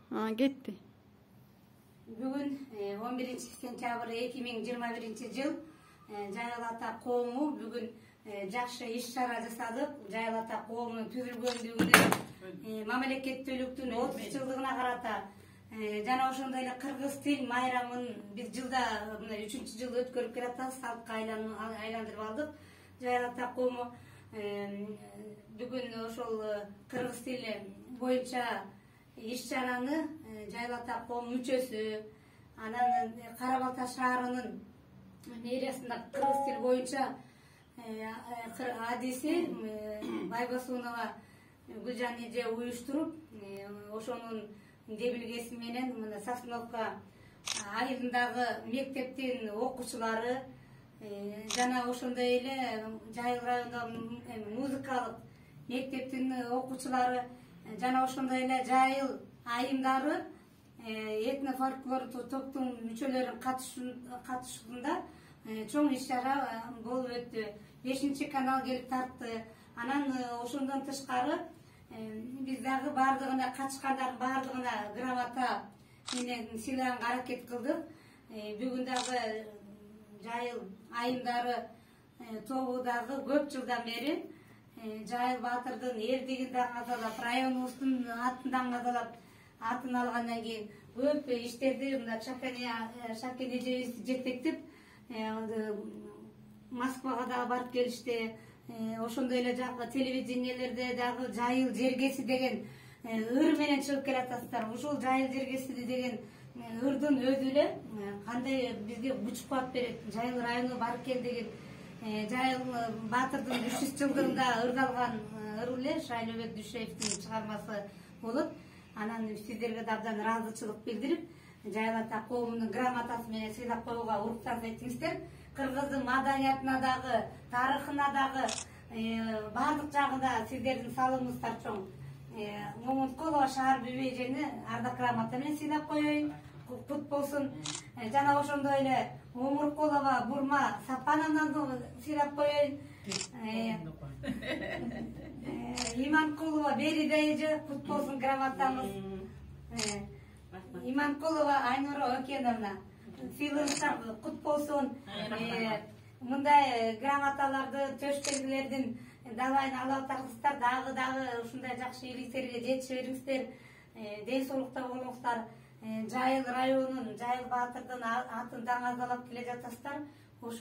Кетти. Бүгүн 11 сентябрь 2021 жыл Жайыл ата коому бүгүн жакшы иш чара жасадык. Жайыл ата коомунун түзүлгөндүгүнө мамлекеттүүлүктүн 30 жылдыгына карата жана ошондой эле кыргыз тил майрамын биз жылда мына 3-жылды өткөрүп келатабыз, салтка айландырып алдык. Жайыл ата коому бүгүн ошол кыргыз тили боюнча иш чараны Жайыл ата коому мүчөсү, анан Кара Балта шаарынын мэриясында кыргыз тили боюнча адиси Байбосунова Гүлжан эже уюштуруп, ошонун дебилгеси менен мына Сосновка айылындагы мектептин окуучулары жана ошондой эле Жайыл районундагы музыкалык мектептин окуучулары жана ошондой эле Жайыл айымдары этно фольклордук топтун мүчөлөрүнүн катышуусунда чоң иш чара болуп өттү. 5-канал келип тартты. Анан ошондон тышкары биз дагы баардыгына катышкандардын баардыгына грамота менен сыйлаганга аракет кылдык. Бүгүн дагы Жайыл айымдары тобу дагы көп жылдан бери Жайыл баатырдын элдигин да казалап, районубуздун атын да казалап, атын алгандан кийин көп иштерди мына Шакен эжебиз жетектеп Москвага дагы барып келишти. Ошондой эле жакы телевидениелерде дагы Жайыл жергеси деген ыр менен чыгып келатасыздар. Ушул Жайыл жергеси деген ырдын өзү эле кандай бизге күч кубат берет. Жайыл району бар экен деген Жайыл баатырдын 300 жылдыгында ыргалган ыр эле Шайлообек Дүйшеевдин чыгармасы болот. Анан сиздерге да абдан ыраазычылык билдирип, Жайыл ата коомунун грамотасы менен сыйлап коюуга уруксат этиңиздер. Кыргыздын маданиятына дагы, тарыхына дагы баардык жагында сиздердин салымыңыздар чоң. Момунткулова шаар бүбү эжени ардак грамота менен сыйлап коеюн. Кут болсун. Жана ошондой эле Омуркулова Бурма Сапановнан сыйлап коеюн. Иманкулова Берида эже кут болсун грамотамыз. Иманкулова Айнура Океновна сыйлыгыңыздар кут болсун. Мындай грамоталарды төшкөндүлөрдүн далайын ала атарсыздар, дагы ушундай жакшы ийгиликтерге жетише бериңиздер. Ден соолукта болуңуздар. Жайыл районунун, Жайыл баатырдын атын даңазалап келе жатасыздар.